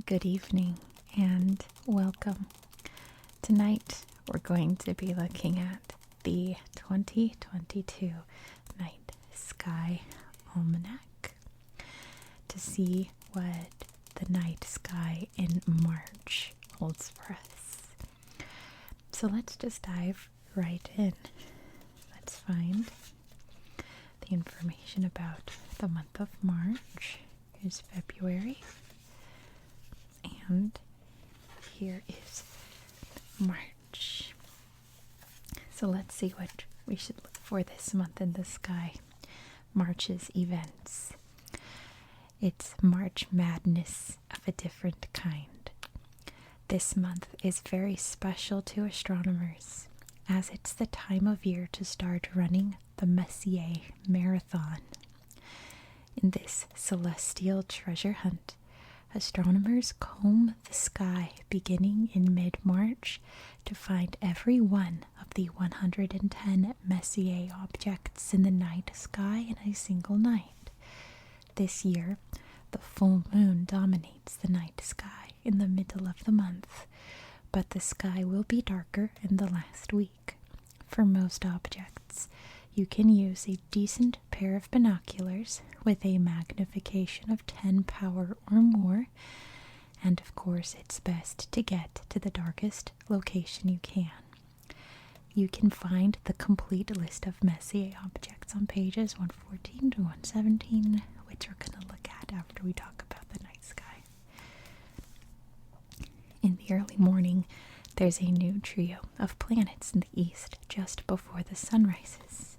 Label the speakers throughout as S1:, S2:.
S1: good evening, and welcome. Tonight we're going to be looking at the 2022 Night Sky Almanac to see what the night sky in March holds for us. So let's just dive right in. Let's find the information about the month of March. Here's February. And here is March. So let's see what we should look for this month in the sky. March's events. It's March Madness of a different kind. This month is very special to astronomers, as it's the time of year to start running the Messier Marathon. In this celestial treasure hunt, astronomers comb the sky beginning in mid-March to find every one of the 110 Messier objects in the night sky in a single night. This year, the full moon dominates the night sky in the middle of the month, but the sky will be darker in the last week. For most objects, you can use a decent pair of binoculars with a magnification of 10 power or more, and of course it's best to get to the darkest location you can. You can find the complete list of Messier objects on pages 114 to 117, which we're going to look at after we talk about the night sky. In the early morning, there's a new trio of planets in the east just before the sun rises.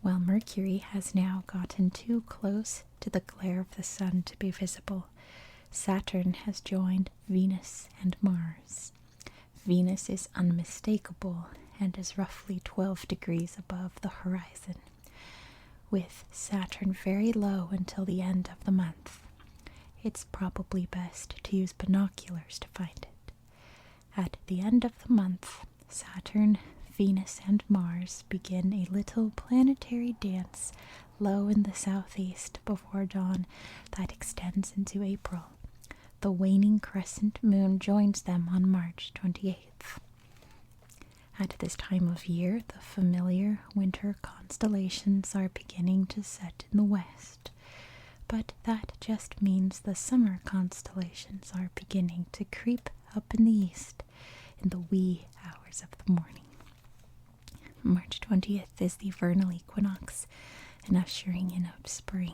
S1: While Mercury has now gotten too close to the glare of the sun to be visible, Saturn has joined Venus and Mars. Venus is unmistakable and is roughly 12 degrees above the horizon, with Saturn very low until the end of the month. It's probably best to use binoculars to find it. At the end of the month, Saturn, Venus, and Mars begin a little planetary dance low in the southeast before dawn that extends into April. The waning crescent moon joins them on March 28th. At this time of year, the familiar winter constellations are beginning to set in the west, but that just means the summer constellations are beginning to creep up in the east in the wee hours of the morning. March 20th is the vernal equinox and ushering in of spring.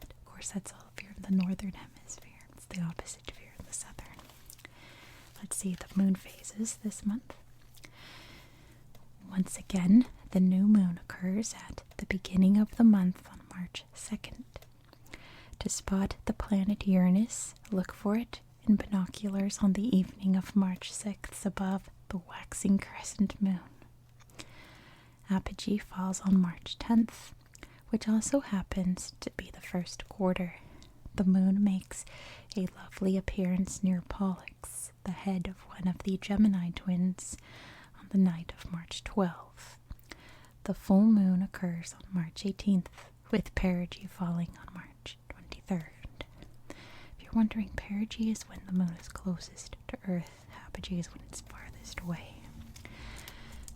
S1: Of course, that's all if you're in the northern hemisphere. It's the opposite if you're in the southern. Let's see the moon phases this month. Once again, the new moon occurs at the beginning of the month on March 2nd. To spot the planet Uranus, look for it in binoculars on the evening of March 6th above the waxing crescent moon. Apogee falls on March 10th, which also happens to be the first quarter. The moon makes a lovely appearance near Pollux, the head of one of the Gemini twins, on the night of March 12th. The full moon occurs on March 18th, with perigee falling on March 23rd. If you're wondering, perigee is when the moon is closest to Earth, apogee is when it's farthest away.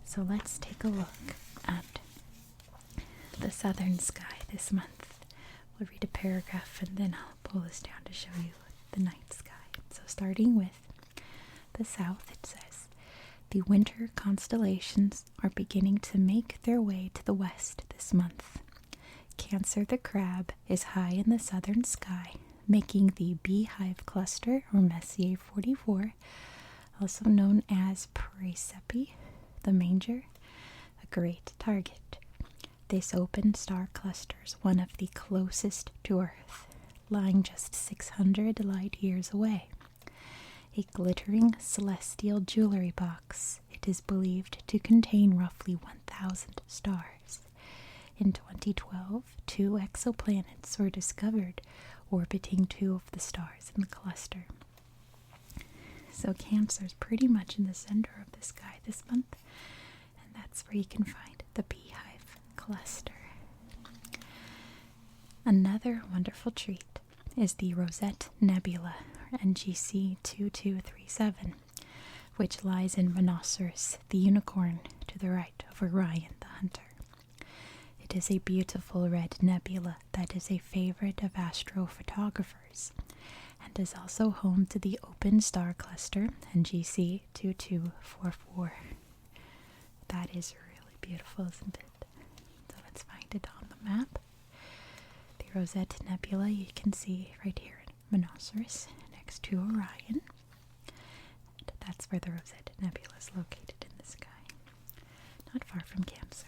S1: So let's take a look at the southern sky this month. We'll read a paragraph and then I'll pull this down to show you the night sky. So starting with the south, it says, the winter constellations are beginning to make their way to the west this month. Cancer the Crab is high in the southern sky, making the Beehive Cluster, or Messier 44, also known as Praesepe, the Manger, a great target. This open star cluster is one of the closest to Earth, lying just 600 light years away. A glittering celestial jewelry box, it is believed to contain roughly 1,000 stars. In 2012, 2 exoplanets were discovered orbiting 2 of the stars in the cluster. So Cancer is pretty much in the center of the sky this month, and that's where you can find the Beehive Cluster. Another wonderful treat is the Rosette Nebula, NGC 2237, which lies in Monoceros, the unicorn, to the right of Orion, the hunter. It is a beautiful red nebula that is a favorite of astrophotographers and is also home to the open star cluster NGC 2244. That is really beautiful, isn't it? So let's find it on the map. The Rosette Nebula you can see right here in Monoceros next to Orion. And that's where the Rosette Nebula is located in the sky, not far from Cancer.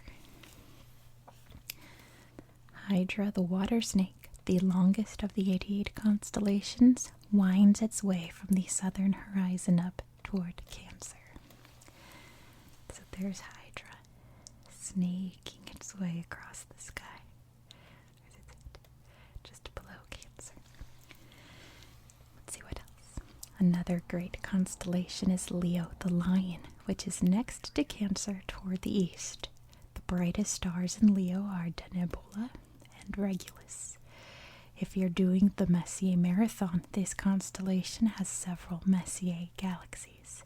S1: Hydra, the water snake, the longest of the 88 constellations, winds its way from the southern horizon up toward Cancer. So there's Hydra, snaking its way across the sky. Just below Cancer. Let's see what else. Another great constellation is Leo, the lion, which is next to Cancer toward the east. The brightest stars in Leo are Denebola and Regulus. If you're doing the Messier marathon, this constellation has several Messier galaxies,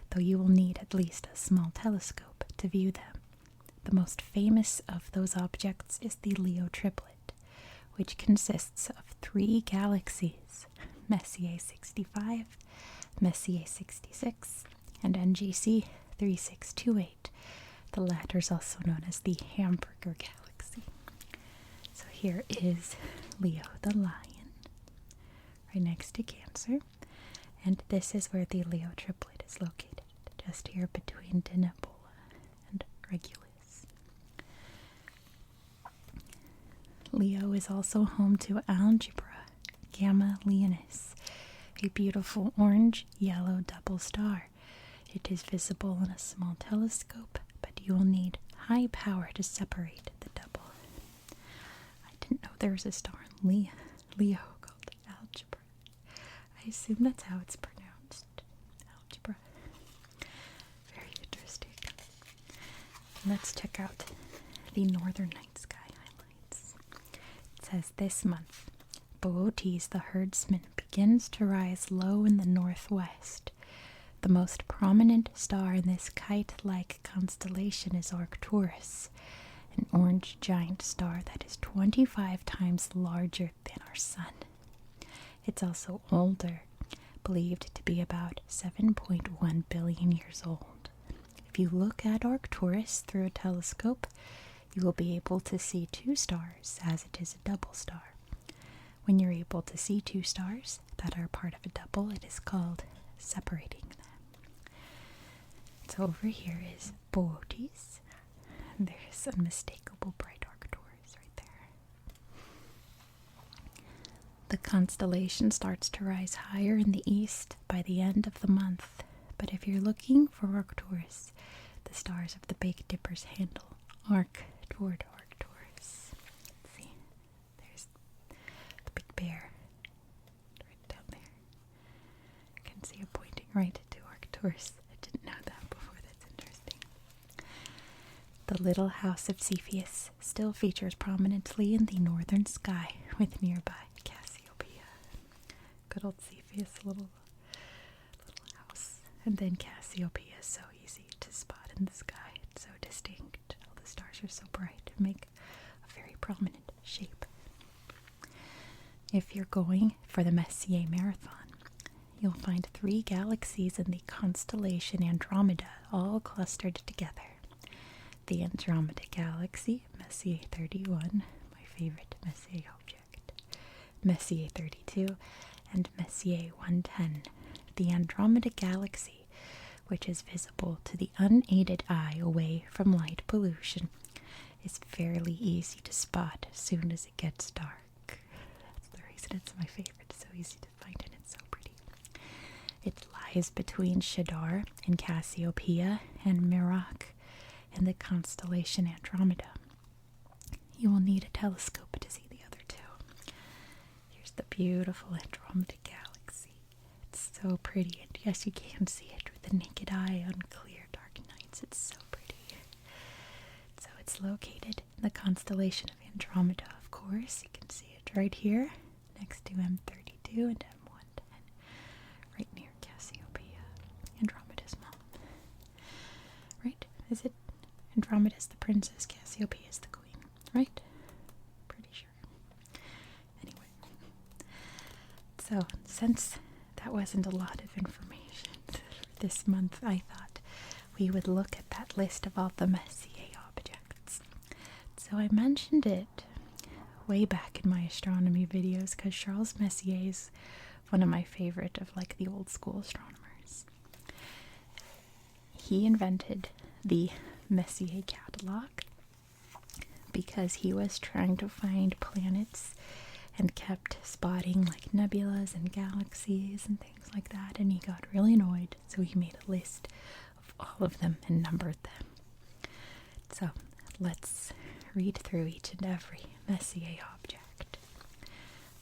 S1: though you will need at least a small telescope to view them. The most famous of those objects is the Leo triplet, which consists of 3 galaxies, Messier 65, Messier 66, and NGC 3628. The latter is also known as the Hamburger Galaxy. So here is Leo the lion, right next to Cancer, and this is where the Leo triplet is located, just here between Denebola and Regulus. Leo is also home to Algebra Gamma Leonis, a beautiful orange-yellow double star. It is visible in a small telescope, but you will need high power to separate the double. I didn't know there was a star in Leo called Algebra. I assume that's how it's pronounced. Algebra. Very interesting. Let's check out the northern night sky highlights. It says this month, Boötes the herdsman begins to rise low in the northwest. The most prominent star in this kite-like constellation is Arcturus, an orange giant star that is 25 times larger than our sun. It's also older, believed to be about 7.1 billion years old. If you look at Arcturus through a telescope, you will be able to see 2 stars, as it is a double star. When you're able to see 2 stars that are part of a double, it is called separating them. So over here is Boötes. There's unmistakable bright Arcturus right there. The constellation starts to rise higher in the east by the end of the month, but if you're looking for Arcturus, the stars of the Big Dipper's handle arc toward Arcturus. Let's see, there's the Big Bear right down there. You can see it pointing right to Arcturus. I didn't know that before. That's interesting. The little house of Cepheus still features prominently in the northern sky with nearby Cassiopeia. Good old Cepheus, little house. And then Cassiopeia is so easy to spot in the sky. It's so distinct. All the stars are so bright and make a very prominent shape. If you're going for the Messier marathon, you'll find 3 galaxies in the constellation Andromeda all clustered together. The Andromeda Galaxy, Messier 31, my favorite Messier object, Messier 32, and Messier 110. The Andromeda Galaxy, which is visible to the unaided eye away from light pollution, is fairly easy to spot as soon as it gets dark. That's the reason it's my favorite. It's so easy to find and it's so pretty. It lies between Shadar and Cassiopeia and Merak in the constellation Andromeda. You will need a telescope to see the other 2. Here's the beautiful Andromeda Galaxy. It's so pretty, and yes, you can see it with the naked eye on clear, dark nights. It's so pretty. So it's located in the constellation of Andromeda, of course. You can see it right here next to M32 and M110. Is it Andromeda's the princess, Cassiopeia is the queen, right? Pretty sure. Anyway, so since that wasn't a lot of information for this month, I thought we would look at that list of all the Messier objects. So I mentioned it way back in my astronomy videos because Charles Messier is one of my favorite of like the old school astronomers. He invented the Messier catalog because he was trying to find planets and kept spotting like nebulas and galaxies and things like that, and he got really annoyed, so he made a list of all of them and numbered them. So let's read through each and every Messier object.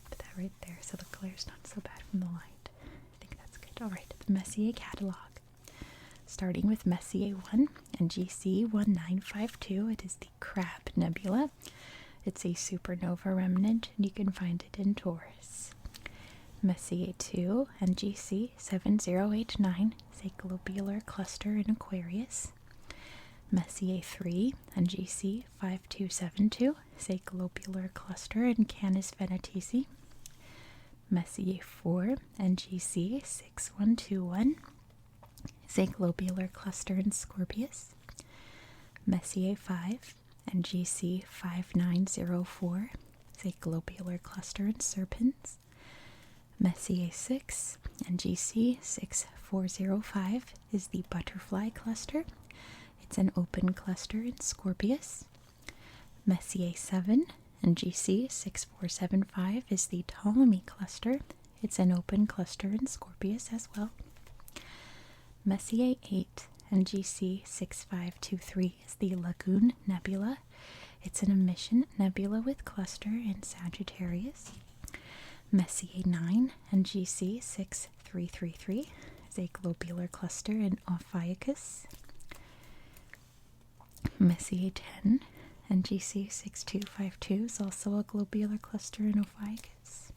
S1: Put that right there so the glare's not so bad from the light. I think that's good. Alright, the Messier catalog. Starting with Messier 1 and GC 1952, it is the Crab Nebula. It's a supernova remnant, and you can find it in Taurus. Messier 2 and GC 7089 is a globular cluster in Aquarius. Messier 3 and GC 5272 is a globular cluster in Canis Venatici. Messier 4 and GC 6121 is a globular cluster in Scorpius. Messier 5 and GC 5904 is a globular cluster in Serpens. Messier 6 and GC 6405 is the butterfly cluster. It's an open cluster in Scorpius. Messier 7 and GC 6475 is the Ptolemy cluster. It's an open cluster in Scorpius as well. Messier 8 and GC 6523 is the Lagoon Nebula. It's an emission nebula with cluster in Sagittarius. Messier 9 and GC 6333 is a globular cluster in Ophiuchus. Messier 10 and GC 6252 is also a globular cluster in Ophiuchus.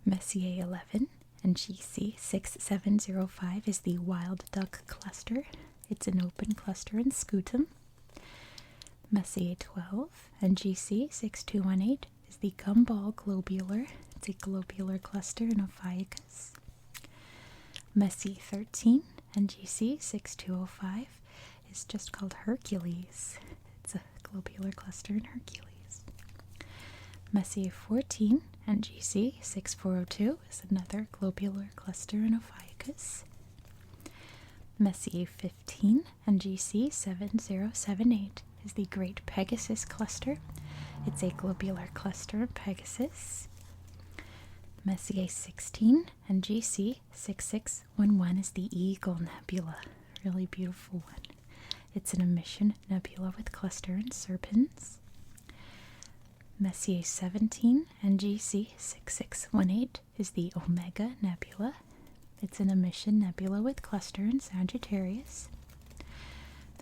S1: Messier 11 and GC 6705 is the Wild Duck cluster. It's an open cluster in Scutum. Messier 12 and GC 6218 is the Gumball globular. It's a globular cluster in Ophiuchus. Messier 13 and GC 6205 is just called Hercules. It's a globular cluster in Hercules. Messier 14 and GC 6402 is another globular cluster in Ophiuchus. Messier 15 and GC 7078 is the Great Pegasus cluster. It's a globular cluster in Pegasus. Messier 16 and GC 6611 is the Eagle Nebula. Really beautiful one. It's an emission nebula with cluster in Serpens. Messier 17 and GC 6618 is the Omega Nebula. It's an emission nebula with cluster in Sagittarius.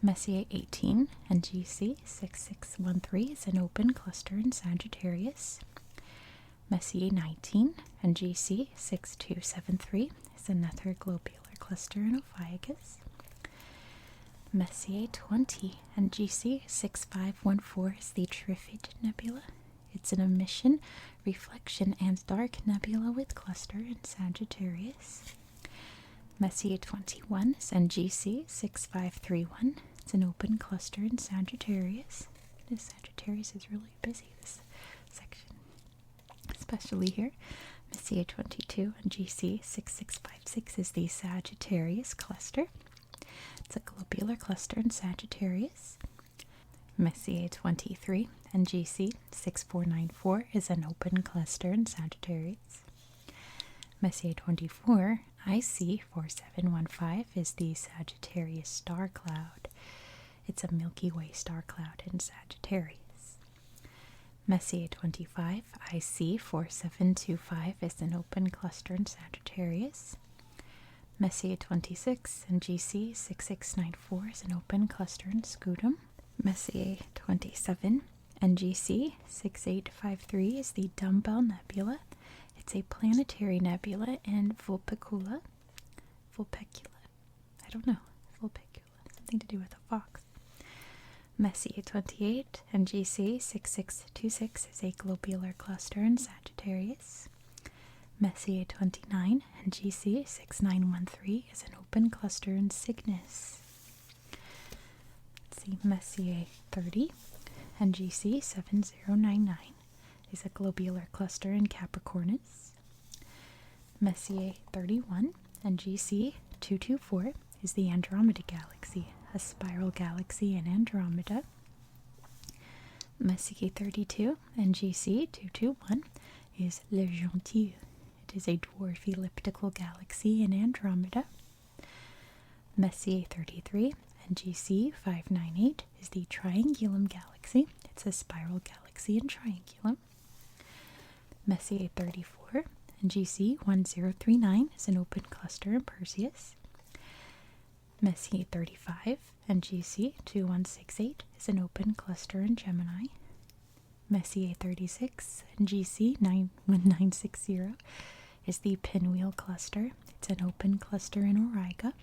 S1: Messier 18 and GC 6613 is an open cluster in Sagittarius. Messier 19 and GC 6273 is another globular cluster in Ophiuchus. Messier 20 and GC 6514 is the Trifid Nebula. It's an emission, reflection, and dark nebula with cluster in Sagittarius. Messier 21 and GC 6531. It's an open cluster in Sagittarius. This Sagittarius is really busy, this section, especially here. Messier 22 and GC 6656 is the Sagittarius cluster. It's a globular cluster in Sagittarius. Messier 23 and GC 6494 is an open cluster in Sagittarius. Messier 24 IC 4715 is the Sagittarius star cloud. It's a Milky Way star cloud in Sagittarius. Messier 25 IC 4725 is an open cluster in Sagittarius. Messier 26 and GC 6694 is an open cluster in Scutum. Messier 27 and GC 6853 is the Dumbbell Nebula. It's a planetary nebula in Vulpecula. I don't know. Vulpecula. something to do with a fox. Messier 28 and GC 6626 is a globular cluster in Sagittarius. Messier 29 and GC 6913 is an open cluster in Cygnus. Let's see, Messier 30 and GC 7099 is a globular cluster in Capricornus. Messier 31 and GC 224 is the Andromeda Galaxy, a spiral galaxy in Andromeda. Messier 32 and GC 221 is Le Gentil. It is a dwarf elliptical galaxy in Andromeda. Messier 33 and GC 598 is the Triangulum Galaxy. It's a spiral galaxy in Triangulum. Messier 34 and GC 1039 is an open cluster in Perseus. Messier 35 and GC 2168 is an open cluster in Gemini. Messier 36 and GC 91960 is the Pinwheel cluster. It's an open cluster in Auriga.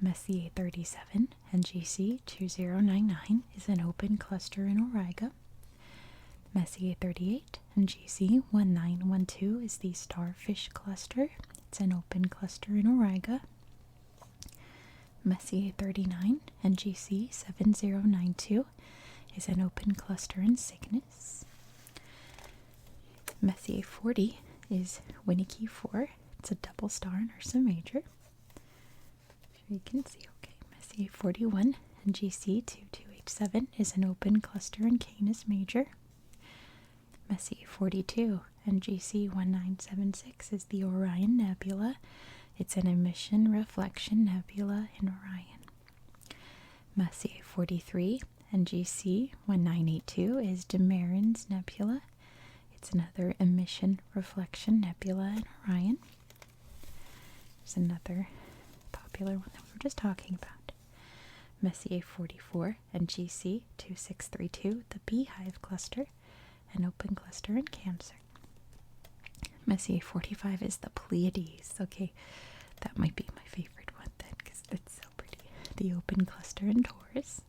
S1: Messier 37 and GC 2099 is an open cluster in Auriga. Messier 38 and GC 1912 is the Starfish cluster. It's an open cluster in Auriga. Messier 39 and GC 7092 is an open cluster in Cygnus. Messier 40 is Winnicky 4. It's a double star in Ursa Major. Sure you can see. Okay, Messier 41 and GC 2287 is an open cluster in Canis Major. Messier 42 and GC 1976 is the Orion Nebula. It's an emission reflection nebula in Orion. Messier 43 and GC 1982 is Demarin's Nebula. It's another emission reflection nebula in Orion. There's another popular one that we were just talking about. Messier 44 and GC 2632, the Beehive cluster, an open cluster in Cancer. Messier 45 is the Pleiades. Okay, that might be my favorite one then, because it's so pretty. The open cluster in Taurus.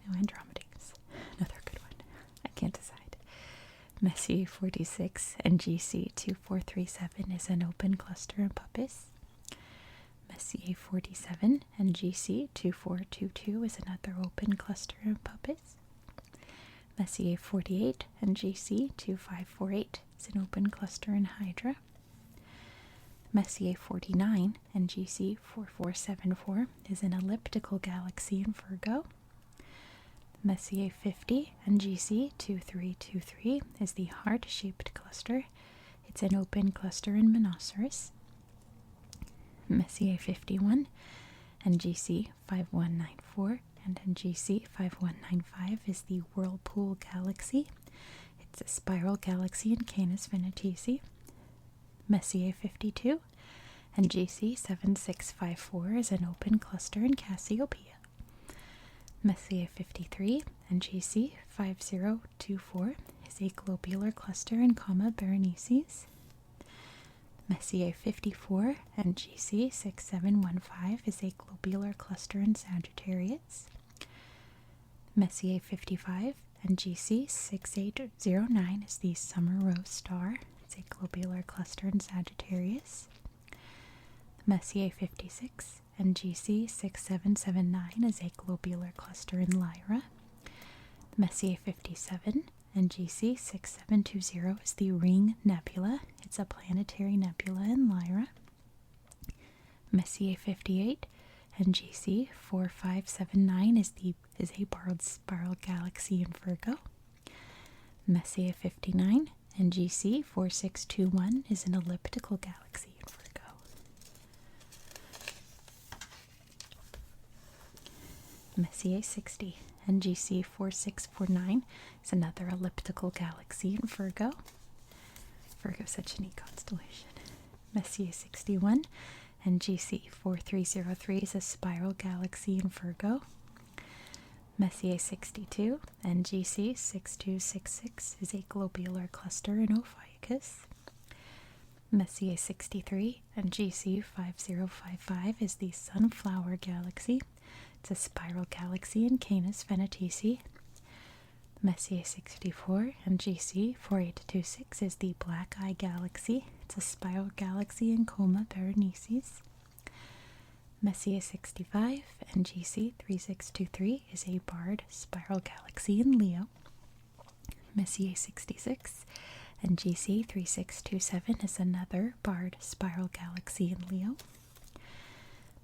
S1: No, Andromedas. Another good one. I can't decide. Messier 46 and GC 2437 is an open cluster in Puppis. Messier 47 and GC 2422 is another open cluster in Puppis. Messier 48 and GC 2548 is an open cluster in Hydra. Messier 49 and GC 4474 is an elliptical galaxy in Virgo. Messier 50 and GC 2323 is the heart-shaped cluster. It's an open cluster in Monoceros. Messier 51 and GC 5194 and GC 5195 is the Whirlpool Galaxy. It's a spiral galaxy in Canis Venatici. Messier 52 and GC 7654 is an open cluster in Cassiopeia. Messier 53 and GC 5024 is a globular cluster in Comma Berenices. Messier 54 and GC 6715 is a globular cluster in Sagittarius. Messier 55 and GC 6809 is the Summer Rose Star. It's a globular cluster in Sagittarius. Messier 56 and GC 6779 is a globular cluster in Lyra. Messier 57 and GC 6720 is the Ring Nebula. It's a planetary nebula in Lyra. Messier 58 and GC 4579 is a barred spiral galaxy in Virgo. Messier 59 and GC 4621 is an elliptical galaxy in Virgo. Messier 60 and GC 4649 is another elliptical galaxy in Virgo. Virgo is such a neat constellation. Messier 61 and GC 4303 is a spiral galaxy in Virgo. Messier 62 and GC 6266 is a globular cluster in Ophiuchus. Messier 63 and GC 5055 is the Sunflower Galaxy. It's a spiral galaxy in Canis Venatici. Messier 64 and GC 4826 is the Black Eye Galaxy. It's a spiral galaxy in Coma Berenices. Messier 65 and GC 3623 is a barred spiral galaxy in Leo. Messier 66 and GC 3627 is another barred spiral galaxy in Leo.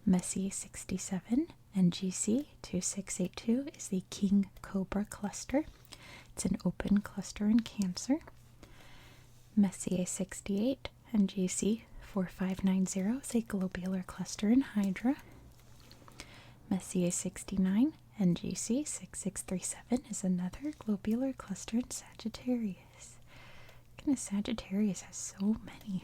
S1: Messier 67 and GC 2682 is the King Cobra cluster. It's an open cluster in Cancer. Messier 68 and GC 4590 is a globular cluster in Hydra. Messier 69 and GC 6637 is another globular cluster in Sagittarius. Goodness, Sagittarius has so many.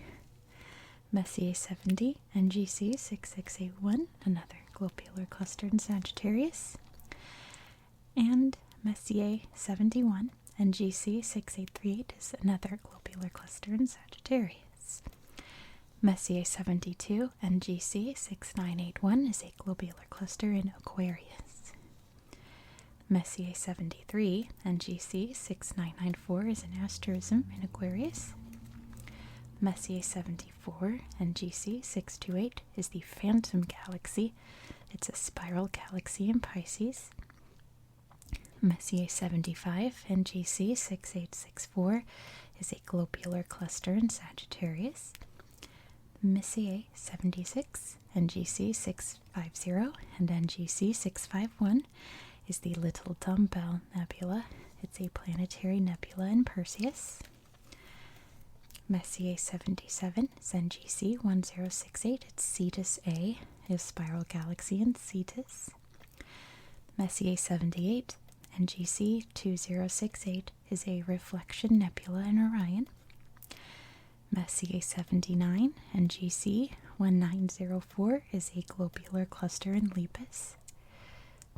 S1: Messier 70 and GC 6681, another globular cluster in Sagittarius. And Messier 71 and GC 6838 is another globular cluster in Sagittarius. Messier 72 and GC 6981 is a globular cluster in Aquarius. Messier 73 and GC 6994 is an asterism in Aquarius. Messier 74 and GC 628 is the Phantom Galaxy. It's a spiral galaxy in Pisces. Messier 75 and GC 6864 is a globular cluster in Sagittarius. Messier 76 and GC 650 and NGC 651 is the Little Dumbbell Nebula. It's a planetary nebula in Perseus. Messier 77 is NGC 1068. It's Cetus A, a spiral galaxy in Cetus. Messier 78 and GC 2068 is a reflection nebula in Orion. Messier 79 and GC 1904 is a globular cluster in Lepus.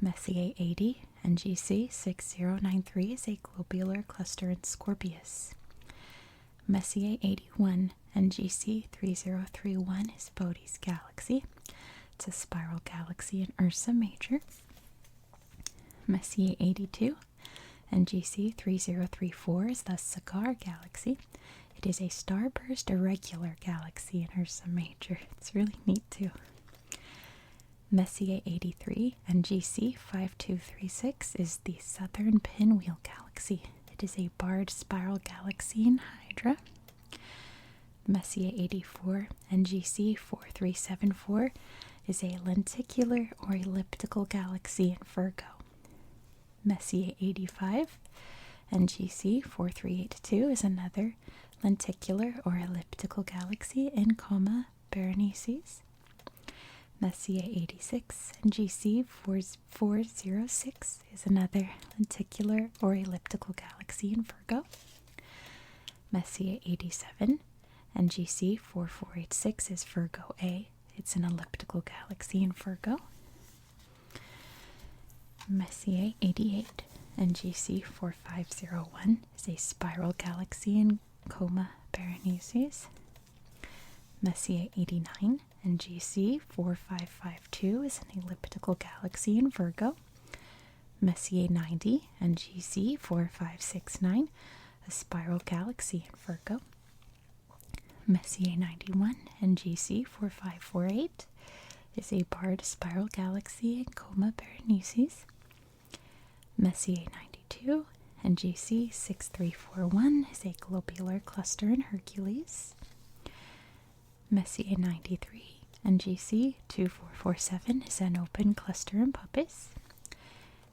S1: Messier 80 and GC 6093 is a globular cluster in Scorpius. Messier 81 and GC 3031 is Bode's Galaxy. It's a spiral galaxy in Ursa Major. Messier 82 and GC 3034 is the Cigar Galaxy. It is a starburst irregular galaxy in Ursa Major. It's really neat too. Messier 83 and GC 5236 is the Southern Pinwheel Galaxy. It is a barred spiral galaxy in Hydra. Messier 84 and GC 4374 is a lenticular or elliptical galaxy in Virgo. Messier 85 and GC 4382 is another lenticular or elliptical galaxy in Coma Berenices. Messier 86 and GC 4406 is another lenticular or elliptical galaxy in Virgo. Messier 87 and GC 4486 is Virgo A. It's an elliptical galaxy in Virgo. Messier 88 and GC 4501 is a spiral galaxy in Coma Berenices. Messier 89 and GC 4552 is an elliptical galaxy in Virgo. Messier 90 and GC 4569, a spiral galaxy in Virgo. Messier 91 and GC 4548 is a barred spiral galaxy in Coma Berenices. Messier 92 and GC 6341 is a globular cluster in Hercules. Messier 93 and GC 2447 is an open cluster in Puppis.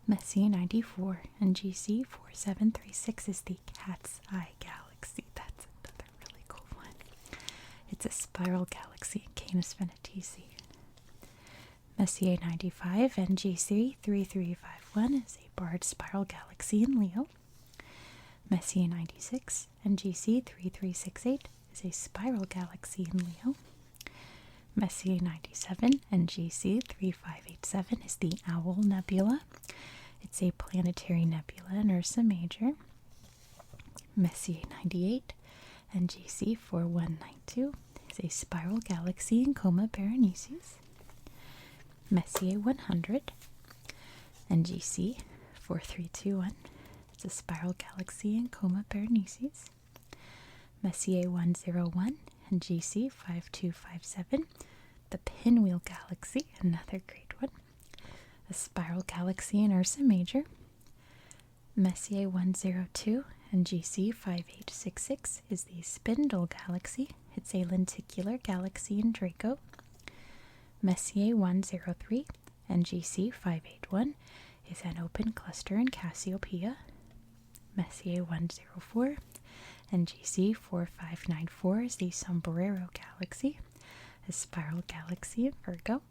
S1: Messier 94 and GC 4736 is the Cat's Eye Galaxy. That's another really cool one. It's a spiral galaxy in Canis Venatici. Messier 95 and GC 3351 is a barred spiral galaxy in Leo. Messier 96 and GC 3368 is a spiral galaxy in Leo. Messier 97 and GC 3587 is the Owl Nebula. It's a planetary nebula in Ursa Major. Messier 98 NGC 4192 is a spiral galaxy in Coma Berenices. Messier 100, NGC 4321, it's a spiral galaxy in Coma Berenices. Messier 101, NGC 5257, the Pinwheel Galaxy, another great one. A spiral galaxy in Ursa Major. Messier 102, NGC 5866, is the Spindle Galaxy. It's a lenticular galaxy in Draco. Messier 103, NGC 581, is an open cluster in Cassiopeia. Messier 104, NGC 4594, is the Sombrero Galaxy, a spiral galaxy in Virgo.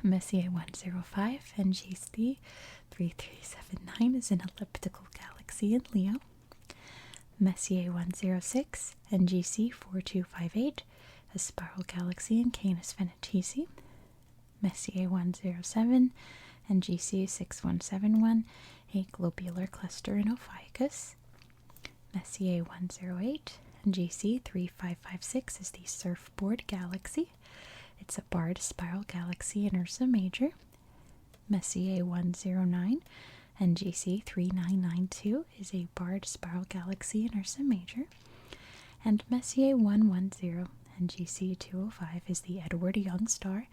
S1: Messier 105, NGC 3379, is an elliptical galaxy in Leo. Messier 106, NGC 4258, a spiral galaxy in Canis Venatici. Messier 107, NGC 6171, a globular cluster in Ophiuchus. Messier 108, NGC 3556, is the Surfboard Galaxy. It's a barred spiral galaxy in Ursa Major. Messier 109, NGC 3992, is a barred spiral galaxy in Ursa Major. And Messier 110, NGC 205, is the Edward Young star.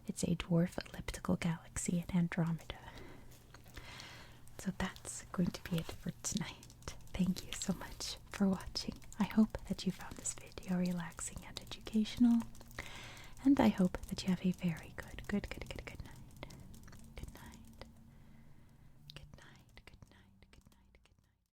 S1: It's a dwarf elliptical galaxy in Andromeda. So that's going to be it for tonight. Thank you so much for watching. I hope that you found this video relaxing and educational. And I hope that you have a very good